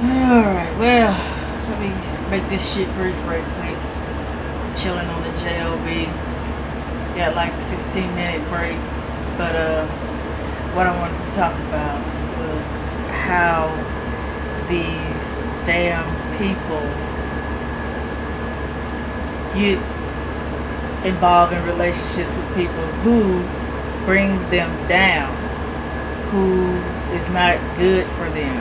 Alright, well, let me make this shit brief right quick. Chilling on the JOB. Got like a 16-minute break. But what I wanted to talk about was how these damn people get involved in relationships with people who bring them down, who is not good for them,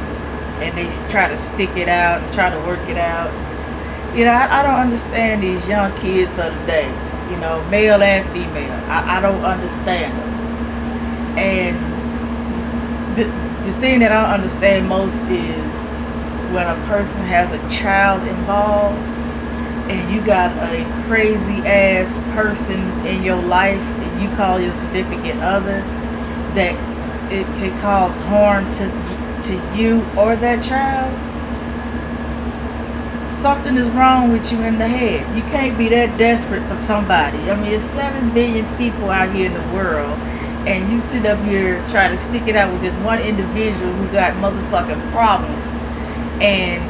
and they try to stick it out and try to work it out. I don't understand these young kids of the day, male and female. I don't understand them. And the thing that I don't understand most is when a person has a child involved and you got a crazy ass person in your life and you call your significant other, that it can cause harm to you or that child. Something is wrong with you in the head. You can't be that desperate for somebody. I mean, there's 7 billion people out here in the world, and you sit up here trying to stick it out with this one individual who got motherfucking problems, and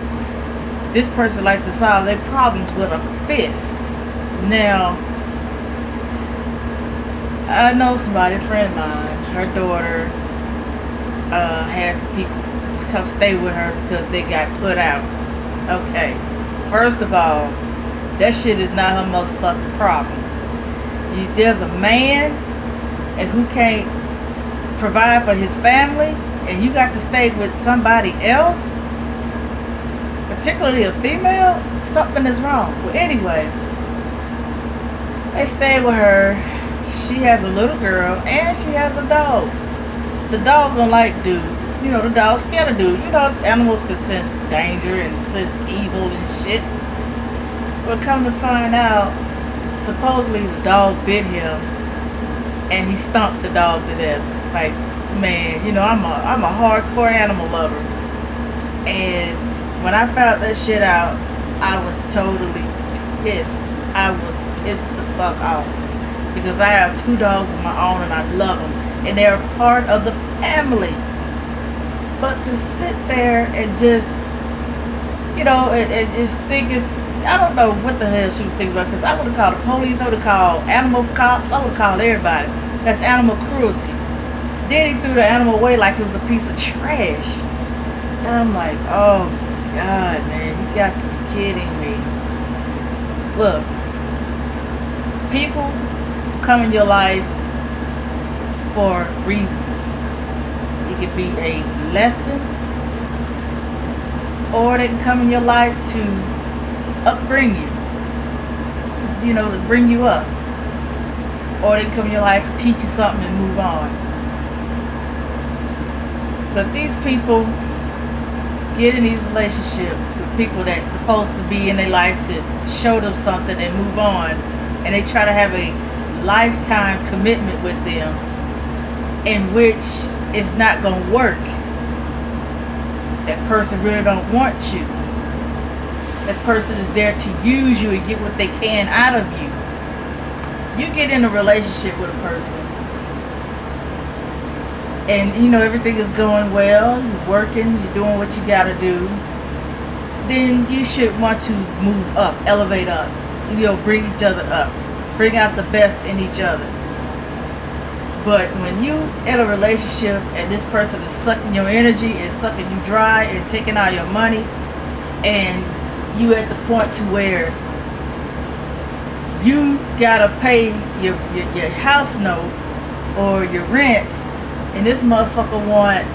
this person like to solve their problems with a fist. Now, I know somebody, a friend of mine, her daughter had some people come stay with her because they got put out. Okay, first of all, that shit is not her motherfucking problem. There's a man and who can't provide for his family, and you got to stay with somebody else, particularly a female. Something is wrong. Well, anyway, they stay with her. She has a little girl and she has a dog. The dog don't like dude. The dog's scared of dude. Animals can sense danger and sense evil and shit. But come to find out, supposedly the dog bit him and he stomped the dog to death. Like, man, I'm a hardcore animal lover. And when I found that shit out, I was totally pissed. I was pissed the fuck off. Because I have 2 dogs of my own and I love them. And they're part of the family. But to sit there and just, and just think it's, I don't know what the hell she was thinking about. Because I would have called the police, I would have called animal cops, I would have called everybody. That's animal cruelty. Then he threw the animal away like it was a piece of trash. And I'm like, oh God, man, you got to be kidding me. Look, people come in your life for reasons. It could be a lesson, or they can come in your life to upbring you, to bring you up, or they can come in your life to teach you something and move on. But these people get in these relationships with people that's supposed to be in their life to show them something and move on, and they try to have a lifetime commitment with them in which it's not going to work. That person really don't want you. That person is there to use you and get what they can out of you. You get in a relationship with a person and everything is going well, you're working, you're doing what you got to do, then you should want to move up, elevate up, bring each other up, bring out the best in each other. But when you in a relationship and this person is sucking your energy and sucking you dry and taking all your money, and you at the point to where you gotta pay your house note or your rent, and this motherfucker want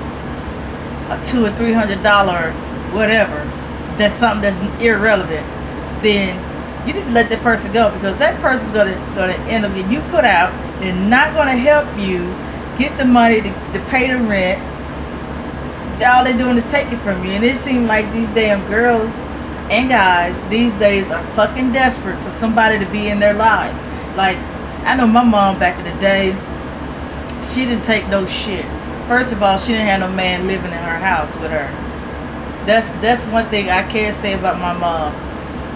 a $200 or $300 whatever, that's something that's irrelevant, then you need to let that person go, because that person's gonna end up getting you put out. They're not gonna help you get the money to pay the rent. All they're doing is taking from you. And it seems like these damn girls and guys these days are fucking desperate for somebody to be in their lives. Like, I know my mom back in the day, she didn't take no shit. First of all, she didn't have no man living in her house with her. That's one thing I can't say about my mom.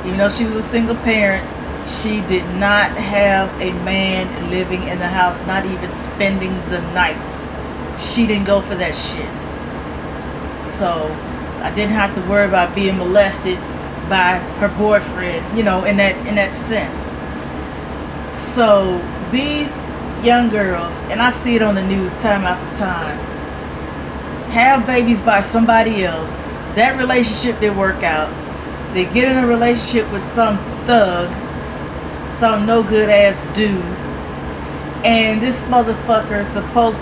Even though she was a single parent, she did not have a man living in the house, not even spending the night. She didn't go for that shit. So I didn't have to worry about being molested by her boyfriend, in that sense. So these young girls, and I see it on the news time after time, have babies by somebody else. That relationship didn't work out. They get in a relationship with some thug, some no good ass dude, and this motherfucker supposed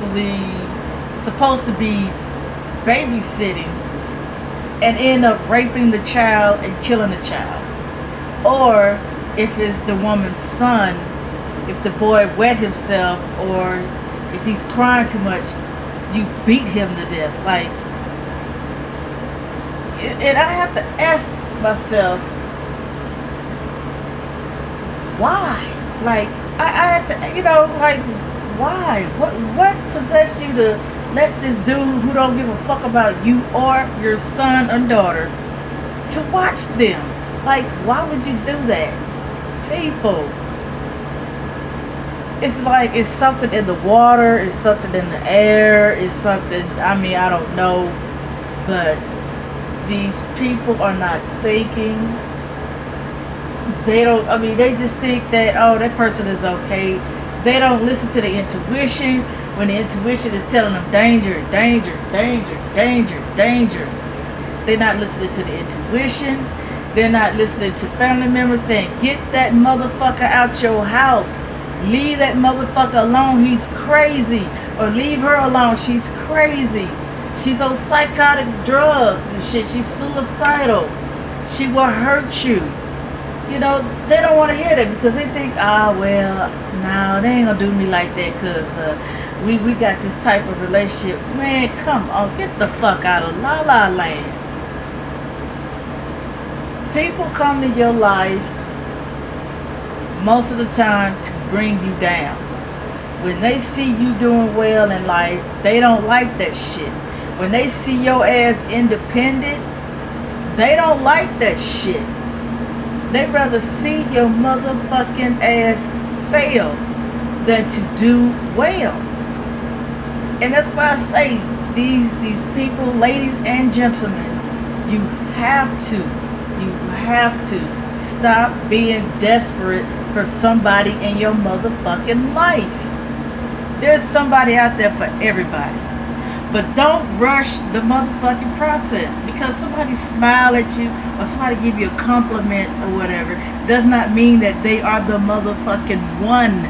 to be babysitting and end up raping the child and killing the child. Or if it's the woman's son, if the boy wet himself or if he's crying too much, you beat him to death. Like, and I have to ask myself, why? Like, I have to, like, why? What possessed you to let this dude who don't give a fuck about you or your son or daughter to watch them? Like, why would you do that? People. It's like it's something in the water, it's something in the air, it's something, I don't know, but these people are not thinking. They just think that, oh, that person is okay. They don't listen to the intuition when the intuition is telling them danger, danger, danger, danger, danger. They're not listening to the intuition. They're not listening to family members saying, get that motherfucker out your house. Leave that motherfucker alone, he's crazy. Or leave her alone, she's crazy. She's on psychotic drugs and shit. She's suicidal. She will hurt you. They don't want to hear that because they think, well, no, they ain't gonna do me like that because we got this type of relationship. Man, come on, get the fuck out of La La Land. People come to your life most of the time to bring you down. When they see you doing well in life, they don't like that shit. When they see your ass independent, they don't like that shit. They rather see your motherfucking ass fail than to do well. And that's why I say these people, ladies and gentlemen, you have to stop being desperate for somebody in your motherfucking life. There's somebody out there for everybody. But don't rush the motherfucking process. Because somebody smile at you or somebody give you a compliment or whatever does not mean that they are the motherfucking one.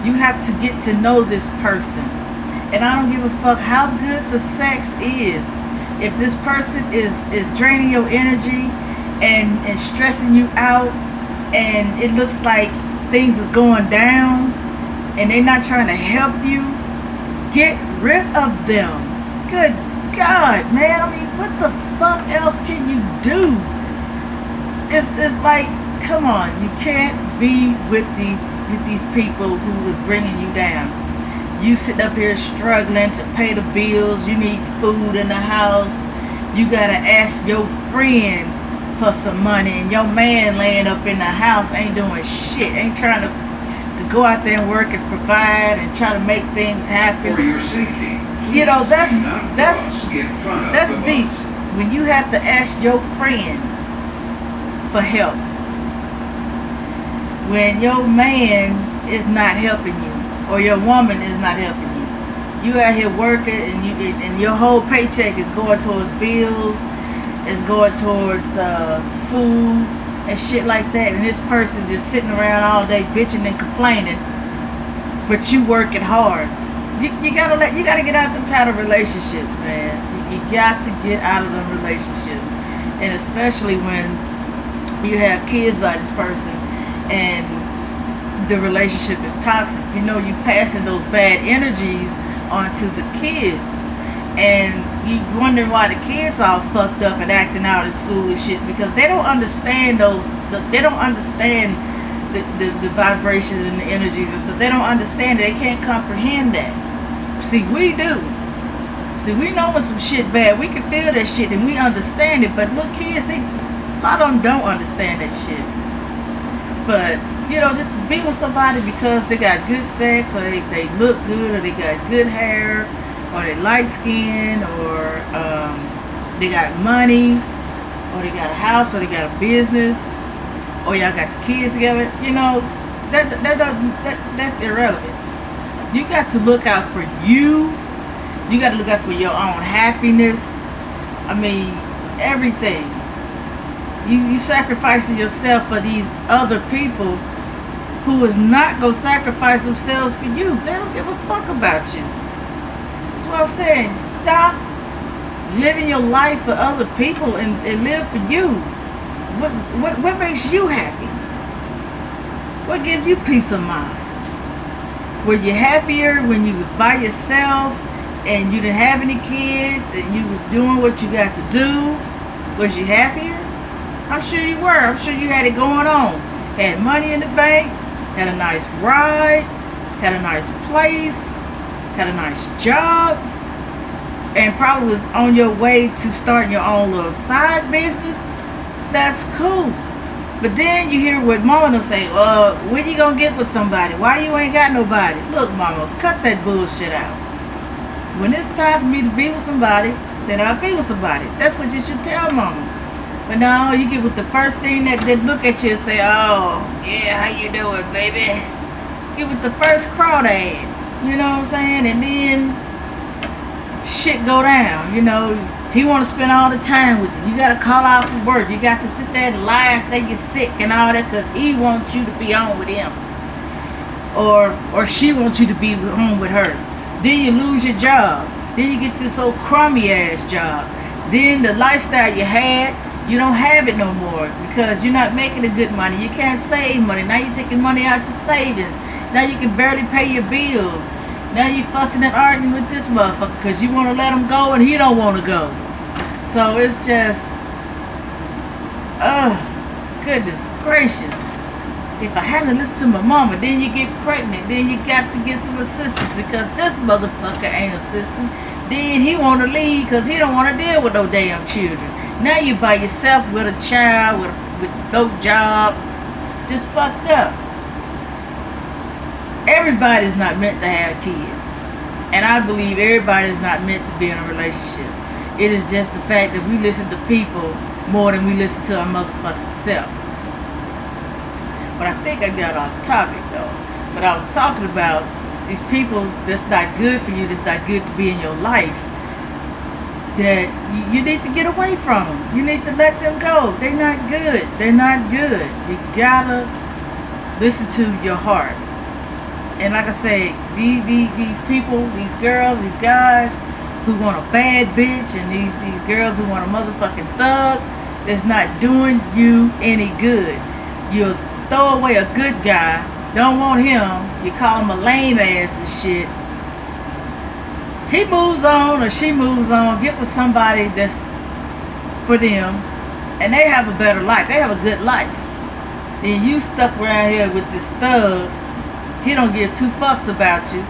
You have to get to know this person. And I don't give a fuck how good the sex is. If this person is draining your energy and stressing you out, and it looks like things is going down and they're not trying to help you, get rid of them. Good God, man. What the fuck else can you do? It's like, come on, you can't be with these people who is bringing you down. You sitting up here struggling to pay the bills, you need food in the house, you gotta ask your friend for some money, and your man laying up in the house ain't doing shit, ain't trying to go out there and work and provide and try to make things happen. For your safety, that's deep. When you have to ask your friend for help, when your man is not helping you or your woman is not helping you, you out here working and your whole paycheck is going towards bills, is going towards food and shit like that, and this person just sitting around all day bitching and complaining, but you working hard. You gotta get out of them kind of relationships, man. You got to get out of them relationships, and especially when you have kids by this person and the relationship is toxic. You passing those bad energies onto the kids, and you wondering why the kids all fucked up and acting out in school and shit, because they don't understand they don't understand the vibrations and the energies and stuff. They don't understand it. They can't comprehend that. See, we do. See, we know when some shit bad. We can feel that shit and we understand it. But little kids, a lot of them don't understand that shit. But, just to be with somebody because they got good sex, or they look good, or they got good hair, or they light skin, or They got money, or they got a house, or they got a business, or y'all got the kids together. That's irrelevant. You got to look out for you. You got to look out for your own happiness. I mean, everything. You sacrificing yourself for these other people who is not going to sacrifice themselves for you. They don't give a fuck about you. That's what I'm saying. Stop living your life for other people and live for you. What makes you happy? What gives you peace of mind? Were you happier when you was by yourself and you didn't have any kids and you was doing what you got to do? Was you happier? I'm sure you were. I'm sure you had it going on. Had money in the bank, had a nice ride, had a nice place, had a nice job, and probably was on your way to starting your own little side business. That's cool. But then you hear what mama them say, when you gonna get with somebody? Why you ain't got nobody? Look, mama, cut that bullshit out. When it's time for me to be with somebody, then I'll be with somebody. That's what you should tell mama. But no, you get with the first thing that they look at you and say, oh, yeah, how you doing, baby? Get with the first crawdad, you know what I'm saying? And then shit go down, He want to spend all the time with you. You got to call out for work. You got to sit there and lie and say you're sick and all that because he wants you to be on with him. Or she wants you to be home with her. Then you lose your job. Then you get this old crummy ass job. Then the lifestyle you had, you don't have it no more because you're not making the good money. You can't save money. Now you're taking money out your savings. Now you can barely pay your bills. Now you fussing and arguing with this motherfucker because you want to let him go and he don't want to go. So it's just, goodness gracious. If I hadn't listened to my mama, then you get pregnant. Then you got to get some assistance because this motherfucker ain't assisting. Then he want to leave because he don't want to deal with no damn children. Now you by yourself with a child, with no job. Just fucked up. Everybody's not meant to have kids. And I believe everybody's not meant to be in a relationship. It is just the fact that we listen to people more than we listen to our motherfucking self. But I think I got off topic though. But I was talking about these people that's not good for you, that's not good to be in your life, that you need to get away from them. You need to let them go. They're not good. They're not good. You gotta listen to your heart. And like I say, these people, these girls, these guys who want a bad bitch, and these girls who want a motherfucking thug, that's not doing you any good. You'll throw away a good guy, don't want him, you call him a lame ass and shit. He moves on or she moves on, get with somebody that's for them, and they have a better life. They have a good life. Then you stuck around here with this thug. He don't give two fucks about you.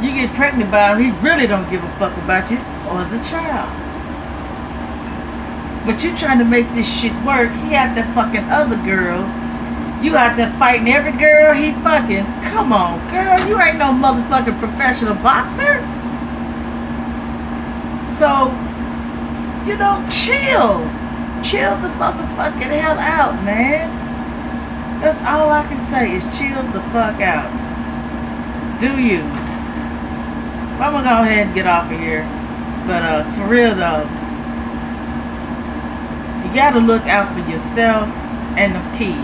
You get pregnant by him, he really don't give a fuck about you or the child. But you trying to make this shit work. He out there fucking other girls. You out there fighting every girl he fucking. Come on, girl, you ain't no motherfucking professional boxer. So, chill. Chill the motherfucking hell out, man. That's all I can say is chill the fuck out. Do you? I'm gonna go ahead and get off of here. But for real though, you gotta look out for yourself and the kids.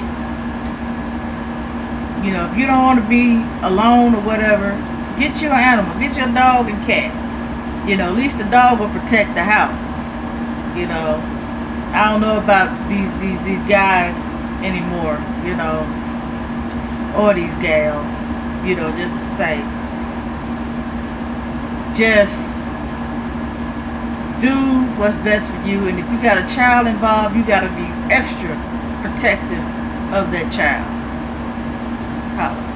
If you don't want to be alone or whatever, get you an animal. Get your dog and cat. At least the dog will protect the house. I don't know about these guys anymore, or these gals, just to say. Just do what's best for you, and if you got a child involved, you got to be extra protective of that child. Holla.